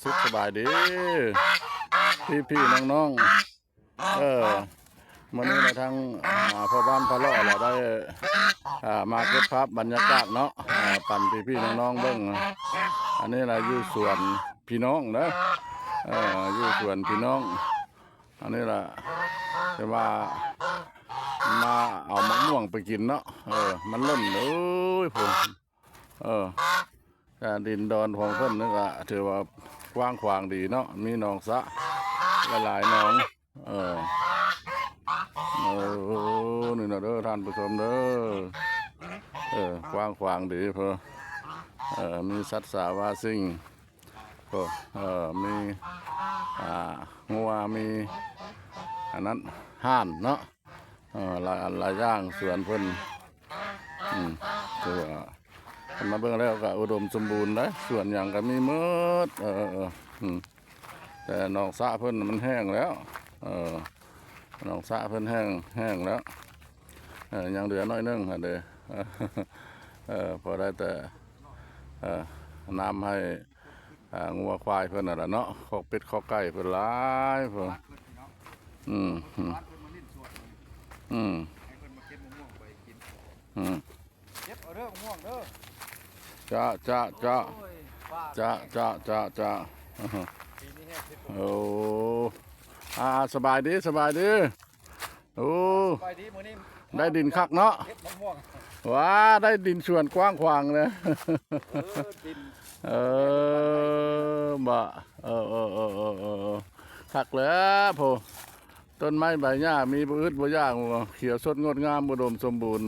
สุขสบายดีพี่น้องๆวันนี้ในทางพ่อบ้านพะเลาะเราได้มาเก็บภาพบรรยากาศเนาะปั่นพี่น้องๆเบิ้งอันนี้เราอยู่สวนพี่น้องนะอยู่สวนพี่น้องอันนี้ล่ะจะมาเอามะม่วงไปกินเนาะมันล่นเลยผมดินดอนของเพิ่นนี่ก็ถือว่ากว้างขวางดีเนาะมีหนองสะหลายหนองนี่นะเด้อท่านผู้ชมเด้อกว้างขวางดีเพอมีสัตว์สาวาสิ่งก็มีงัวมีอันนั้นห่านเนาะหลายอย่างสวนเพิ่นถือว่ามาเบิ่งแล้วก็อุดมสมบูรณ์นะส่วนอย่างก็มีมืดแต่หนองสระเพิ่นมันแห้งแล้วหนองสระเพิ่นแห้งแล้วยังเหลือน้อยนึงเด้พอได้แต่น้ำให้งัวควายเพิ่นน่ะเนาะคอกเป็ดคอกไก่เพิ่นหลายเพิ่นเก็บเอาเด้อม่วงเด้อจ้าโอ้สบายดีโอ้ได้ดินคักเนาะว้าได้ดินส่วนกว้างขวางเลยบ่คักแล้วพอต้นไม้ใบหญ้ามีพืชบ่ยากเขียวสดงดงามอุดมสมบูรณ์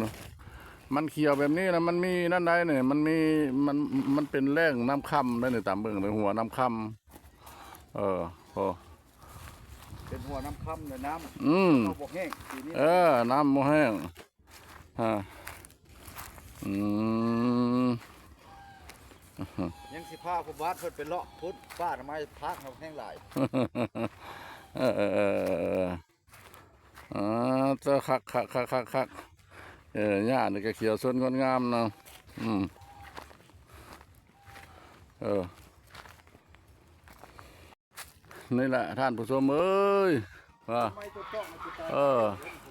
มันเขียวแบบนี้นะมันมีนั่นได้เนี่ยมันเป็นแร่งน้ำค่ำได้เนี่ยตามเบิ่งเลยหัวน้ำค่ำพอเป็นหัวน้ำค่ำเลยน้ำบกแห้งน้ำโมแห้งยังสิผ้าผมวัดเพิ่นเป็นเลาะพุทธป้าทำไมพักเราแห้งหลายจะคักหญ้านี่ก็เขียวสดงดงามเนาะนี่แหละท่านผู้ชมเอ้ย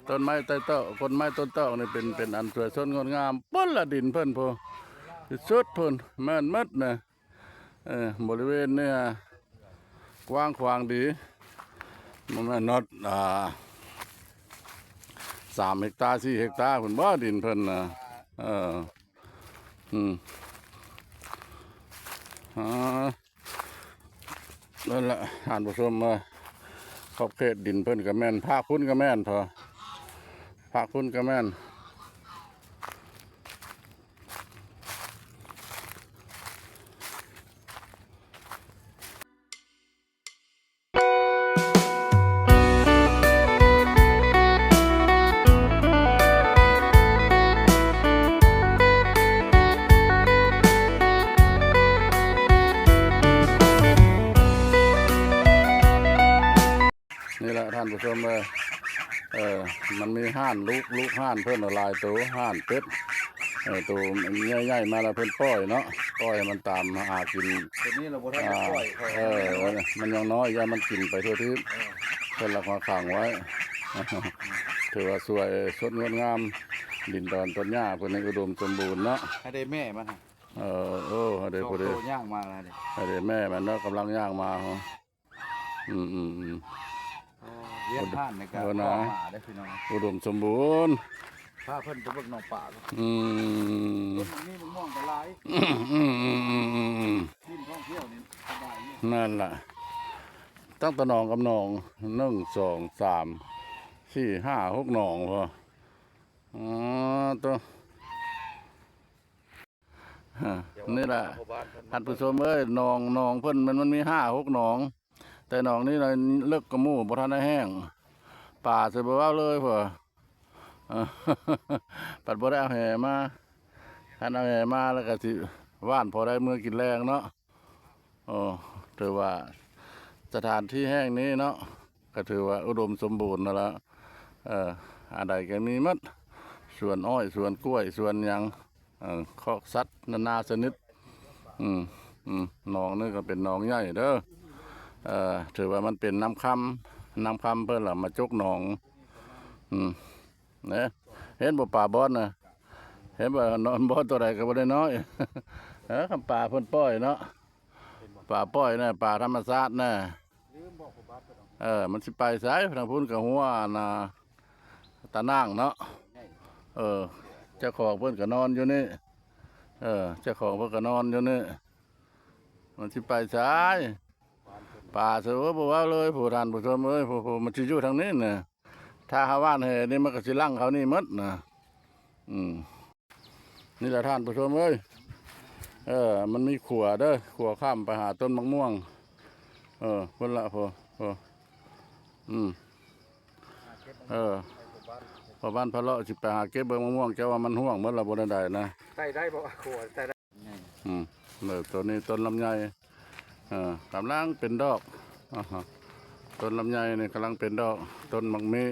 ต้นไม้ใต้โต๊ะคนไม้ต้นโต๊ะนี่เป็นอันสวยสดงดงามปั้นละดินเพิ่นพอสุดเพิ่นแม่นมัดนะบริเวณเนี่ยกว้างขวางดีมันไม่นอด3 เฮกตาร์ 4 เฮกตาร์คุณบ่ดินเพิ่นนะนั่นแหละท่านผู้ชมขอบเขตดินเพิ่นกับแม่นภาคพุ่นกับแม่นพอภาคพุ่นกับแม่นนี่แหละท่านผู้ชมมันมีห่านลูกห่านเพิ่นลายตัวห่านเป็ดตัวใหญ่ๆมาแล้วเพิ่นปล่อยเนาะปล่อยมันตามหากินตัวนี้เราบ่ทันได้ปล่อยมันยังน้อยอย่ามันกินไปทั่วทิศเพิ่นลักมาขังไว้ถือว่าสวยสดงดงามดินดอนต้นหญ้าเพิ่นอุดมสมบูรณ์เนาะให้ได้แม่มันให้ได้พอดีย่างมาแล้วนี่ให้ได้แม่มันเนาะกำลังย่างมาเลี้ยงห่านในการหาได้พี่น้องอุดมสมบูรณ์ถ้าเพิ่นจะเบิ่งน้องป่าต้นนี้มันม่วงกระไรที่ท่องเที่ยวนี่สบายนั่นแหละตั้งแต่หนองกับหนอง1 2 3 4 5 6หนองพอตัวนี่แหละท่านผู้ชมเอ้ยหนองเพิ่นมันมี5 6หนองแต่หนองนี้เราเลิกกระมูบ่ทันได้แห้งป่าเสือบ่ว่าเลยเพื่อปัดบ่ได้เอาแห่มาท่านเอาแห่มาแล้วก็สิว่านพอได้มือกินแรงเนาะถือว่าสถานที่แห้งนี้เนาะก็ถือว่าอุดมสมบูรณ์นั่นแหละอะไรก็มีมัดส่วนอ้อยส่วนกล้วยส่วนยังคอกสัตว์นานาชนิด หนองนี่ก็เป็นหนองใหญ่เด้อถือว่ามันเป็นน้ำคำเพิ่นล่ะมาจกหนองเนี่ยเห็นบ่ป่าบอนน่ะเห็นบ่นอนบ่ตัวใดก็บ่ได้น้อย คำป่าเพิ่นปล่อยเนาะป่าปล่อยน่ะป่าธรรมชาติน่ะมันสิไปไสทางพุ่นก็หัวน่ะตะนางเนาะเจ้าของเพิ่นก็นอนอยู่นี่เจ้าของเพิ่นก็นอนอยู่นี่มันสิไปไสป่าเสือบ่ว่าเลยผู้ท่านผู้ชมเอ้ยผู้มันสิอยู่ทางนี้น่ะถ้าหาว่านให้นี่มันก็สิลั่งเขานี่หมดน่ะนี่แหละท่านผู้ชมเอ้ยมันมีขัวเด้อขัวข้ามไปหาต้นมะม่วงเพิ่นละพอพอบ้านพะเลาะสิไปหาเก็บเบิ่งมะม่วงแกว่ามันห่วงหมดละบ่ได้นะไต่ได้บ่ขัวไต่ได้ตัวนี้ต้นลำไยกำลังเป็นดอกต้นลำไยนี่กำลังเป็นดอกต้นมักมี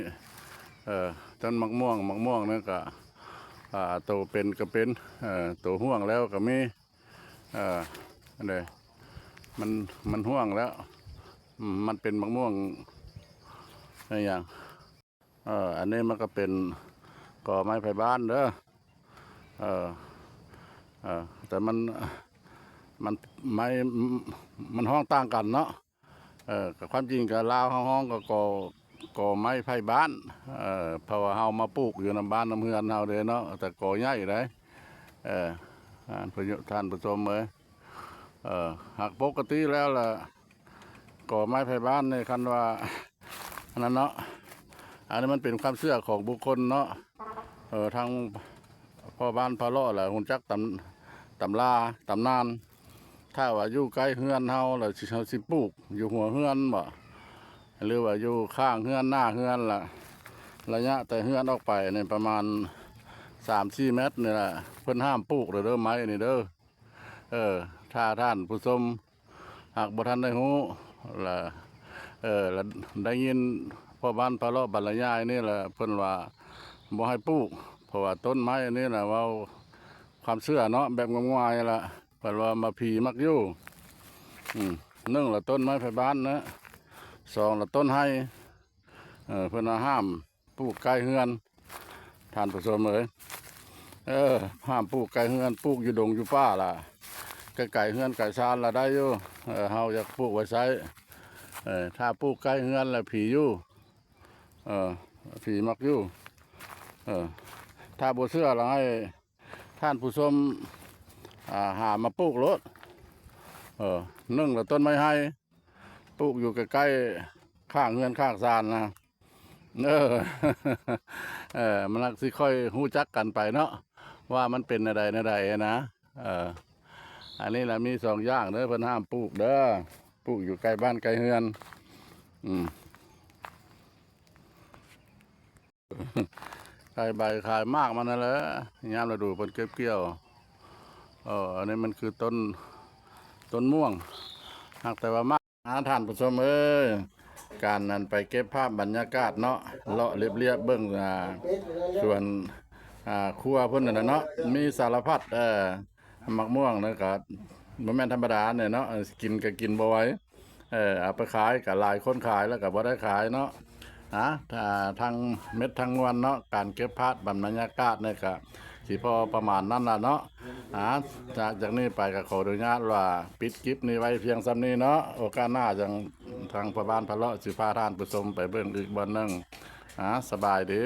ต้นมักม่วงนั่นก็โตเป็นก็เป็นโตห่วงแล้วก็มีอันใดมันห่วงแล้วมันเป็นมักม่วงอะไรอย่างอันนี้มันก็เป็นก่อไม้ไผ่บ้านเด้อแต่มันไม้มันห้องต่างกันเนาะกับความจริงกับลาวห้องก็ก่อไม้ไผ่บ้านเพราะว่าเฮามาปลูกอยู่ในบ้านน้ำเฮือนเฮาเลยเนาะแต่ก่อใหญ่เลยท่านผู้ชมเอ้ยหากปกติแล้วล่ะก่อไม้ไผ่บ้านในคันว่าอันนั้นเนาะอันนี้มันเป็นความเชื่อของบุคคลเนาะทางพ่อบ้านพะเลาะแหละหุ่นจักตำราตำนานถ้าว่าอยู่ใกล้เฮือนเฮาแล้วสิปลูกอยู่หัวเฮือนบ่หรือว่าอยู่ข้างเฮือนหน้าเฮือนล่ะระยะแต่เฮือนออกไปในประมาณ3-4 เมตรนี่แหละเพิ่นห้ามปลูกเด้อไม้นี่เด้อถ้าท่านผู้ชมหากบ่ทันได้ฮู้ล่ะแล้วได้ยินพ่อบ้านพะเลาะบรรยายนี่แหละเพิ่นว่าบ่ให้ปลูกเพราะว่าต้นไม้อันนี้น่ะว่าความเชื่อเนาะแบบงมงายล่ะเพิ่นว่ามาผีมักอยู่1ละต้นไม้ไผ่บ้านนะ2ละต้นไห้เพิ่นว่าห้ามปลูกใกล้เฮือนท่านผู้ชมเอ้ยห้ามปลูกไก่เฮือนปลูกอยู่ดงอยู่ป่าล่ะไก่เฮือนไก่ชานล่ะได้อยู่เฮาอยากปลูกไว้ใช้ถ้าปลูกไก่เฮือนแล้วผีอยู่ผีมักอยู่ถ้าบ่เชื่อเราให้ท่านผู้ชมหามาปลูกรถนึ่งแล้วต้นไม้ให้ปลูกอยู่ใกล้ๆข้างเฮือนข้างชานนะมันสิค่อยหู้จักกันไปเนาะว่ามันเป็นอะไรนะอันนี้แหละมี2 อย่างเด้อเพิ่นห้ามปลูกเด้อปลูกอยู่ใกล้บ้านใกล้เฮือนขายใบขายมากมันนั่นแหละยามฤดูเพิ่นเก็บเกี่ยวอันนี้มันคือต้นม่วงหากแต่ว่ามากท่านผู้ชมเอ้ยการนั้นไปเก็บภาพบรรยากาศเนาะเลาะเรียบเบิ่งส่วนครัวเพิ่นน่ะเนาะมีสารพัดมักม่วงนะก็บ่แม่นธรรมดาเนี่ยเนาะกินก็กินบ่ไหวเอาไปขายก็หลายคนขายแล้วก็บ่ได้ขายเนาะถ้าทางเม็ดทางนวลเนาะการเก็บภาพบรรยากาศเนี่ยก็สิพอประมาณนั้นล่ะเนาะจากนี้ไปก็ขออนุญาตว่าปิดคลิปนี้ไว้เพียงซ้ำนี้เนาะโอกาสหน้าจังทางพ่อบ้านพะเลาะสิพาท่านผู้ชมไปเบิ่งอีกบ่อนนึงสบายดี